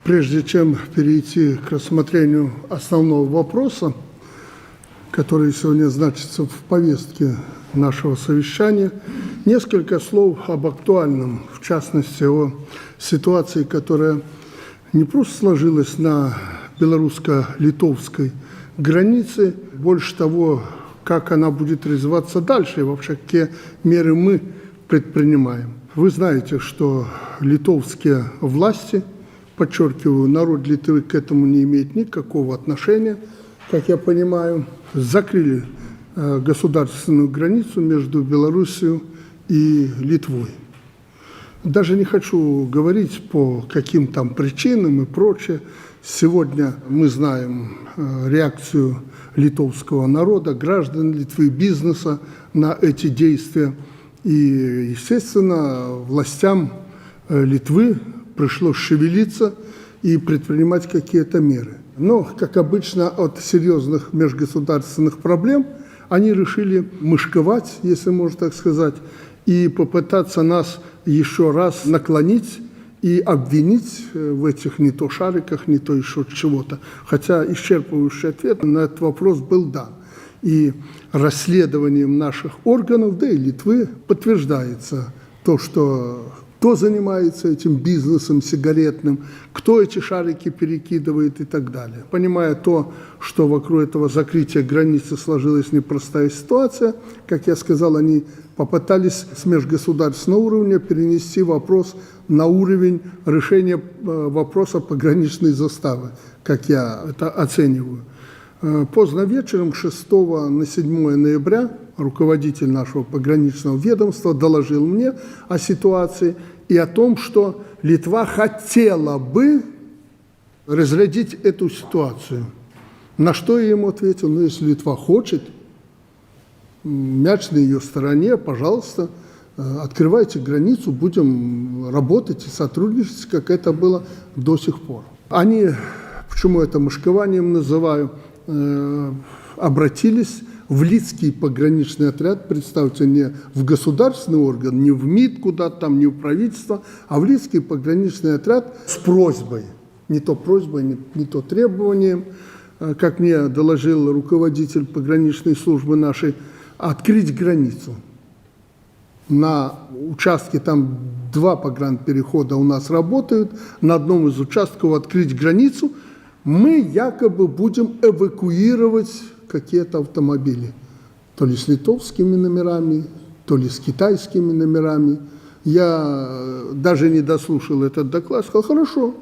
Прежде чем перейти к рассмотрению основного вопроса, который сегодня значится в повестке нашего совещания, несколько слов об актуальном, в частности, о ситуации, которая не просто сложилась на белорусско-литовской границе, больше того, как она будет развиваться дальше и вообще какие меры мы предпринимаем. Вы знаете, что литовские власти, подчеркиваю, народ Литвы к этому не имеет никакого отношения, как я понимаю, закрыли государственную границу между Белоруссией и Литвой. Даже не хочу говорить по каким там причинам и прочее. Сегодня мы знаем реакцию литовского народа, граждан Литвы, бизнеса на эти действия. И, естественно, властям Литвы пришлось шевелиться и предпринимать какие-то меры. Но, как обычно, от серьезных межгосударственных проблем они решили мышковать, если можно так сказать, и попытаться нас еще раз наклонить и обвинить в этих не то шариках, не то еще чего-то. Хотя исчерпывающий ответ на этот вопрос был дан. И расследованием наших органов, да и Литвы, подтверждается то, что кто занимается этим бизнесом сигаретным, кто эти шарики перекидывает и так далее. Понимая то, что вокруг этого закрытия границы сложилась непростая ситуация, как я сказал, они попытались с межгосударственного уровня перенести вопрос на уровень решения вопроса пограничной заставы, как я это оцениваю. Поздно вечером, 6 на 7 ноября, руководитель нашего пограничного ведомства доложил мне о ситуации и о том, что Литва хотела бы разрядить эту ситуацию. На что я ему ответил: ну, если Литва хочет, мяч на ее стороне, пожалуйста, открывайте границу, будем работать и сотрудничать, как это было до сих пор. Они, почему это мышкованием называю, обратились в Лидский пограничный отряд, представьте, не в государственный орган, не в МИД куда-то там, не в правительство, а в Лидский пограничный отряд с просьбой, не то просьбой, не то требованием, как мне доложил руководитель пограничной службы нашей, открыть границу. На участке там 2 погранперехода у нас работают, на одном из участков открыть границу, мы якобы будем эвакуировать какие-то автомобили, то ли с литовскими номерами, то ли с китайскими номерами. Я даже не дослушал этот доклад, сказал: хорошо,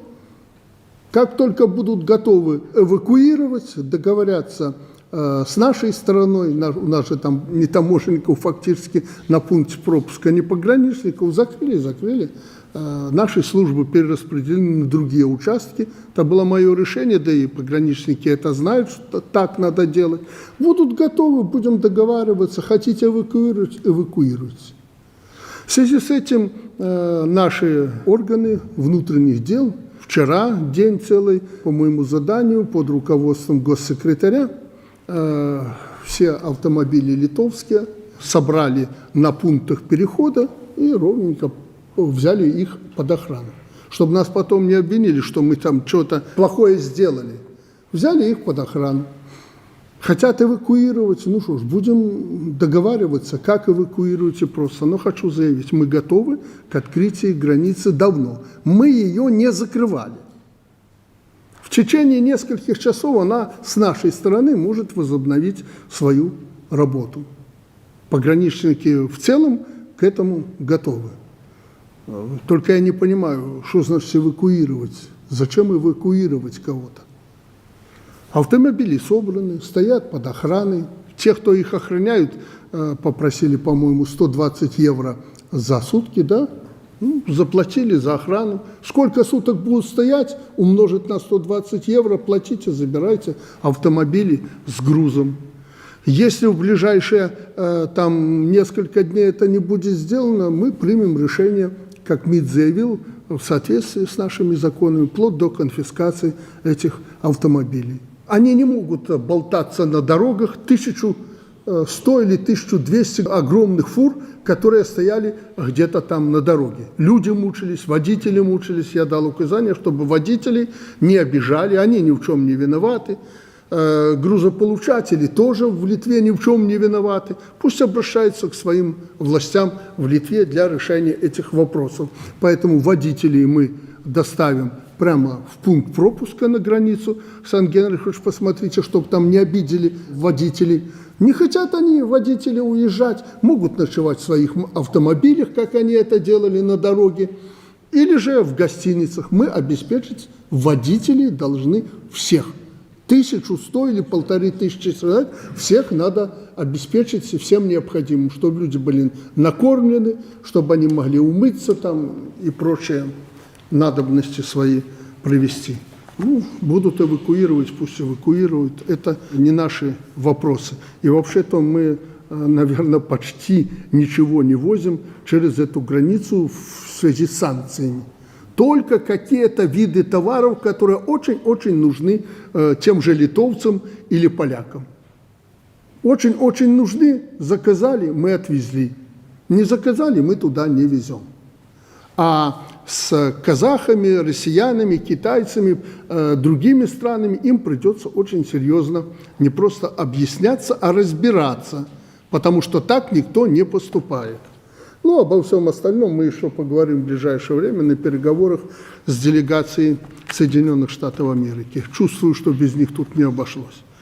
как только будут готовы эвакуировать, договорятся с нашей стороной, у нас же там не таможенников фактически на пункте пропуска, не пограничников, закрыли. Наши службы перераспределены на другие участки. Это было мое решение, да и пограничники это знают, что так надо делать. Будут готовы, будем договариваться. Хотите эвакуировать – эвакуируйте. В связи с этим наши органы внутренних дел вчера день целый по моему заданию под руководством госсекретаря все автомобили литовские собрали на пунктах перехода и ровненько взяли их под охрану, чтобы нас потом не обвинили, что мы там что-то плохое сделали. Взяли их под охрану. Хотят эвакуировать, ну что ж, будем договариваться, как эвакуируете просто. Но хочу заявить, мы готовы к открытию границы давно. Мы ее не закрывали. В течение нескольких часов она с нашей стороны может возобновить свою работу. Пограничники в целом к этому готовы. Только я не понимаю, что значит эвакуировать. Зачем эвакуировать кого-то? Автомобили собраны, стоят под охраной. Те, кто их охраняют, попросили, по-моему, 120 евро за сутки, да? Ну, заплатили за охрану. Сколько суток будут стоять, умножить на 120 евро, платите, забирайте автомобили с грузом. Если в ближайшие там несколько дней это не будет сделано, мы примем решение, как МИД заявил, в соответствии с нашими законами, вплоть до конфискации этих автомобилей. Они не могут болтаться на дорогах 1000 100 или 1200 огромных фур, которые стояли где-то там на дороге. Люди мучились, водители мучились. Я дал указание, чтобы водителей не обижали, они ни в чем не виноваты. Грузополучатели тоже в Литве ни в чем не виноваты. Пусть обращаются к своим властям в Литве для решения этих вопросов. Поэтому водителей мы доставим прямо в пункт пропуска на границу. Сан-Генрихович, посмотрите, чтобы там не обидели водителей. Не хотят они, водители, уезжать, могут ночевать в своих автомобилях, как они это делали на дороге, или же в гостиницах. Мы обеспечить водителей должны всех. 1100 или 1500 человек, всех надо обеспечить всем необходимым, чтобы люди были накормлены, чтобы они могли умыться там и прочие надобности свои провести. Ну, будут эвакуировать, пусть эвакуируют. Это не наши вопросы. И вообще-то мы, наверное, почти ничего не возим через эту границу в связи с санкциями. Только какие-то виды товаров, которые очень-очень нужны тем же литовцам или полякам. Очень-очень нужны, заказали, мы отвезли. Не заказали, мы туда не везем. А с казахами, россиянами, китайцами, другими странами им придется очень серьезно не просто объясняться, а разбираться, потому что так никто не поступает. Ну, обо всем остальном мы еще поговорим в ближайшее время на переговорах с делегацией Соединенных Штатов Америки. Чувствую, что без них тут не обошлось.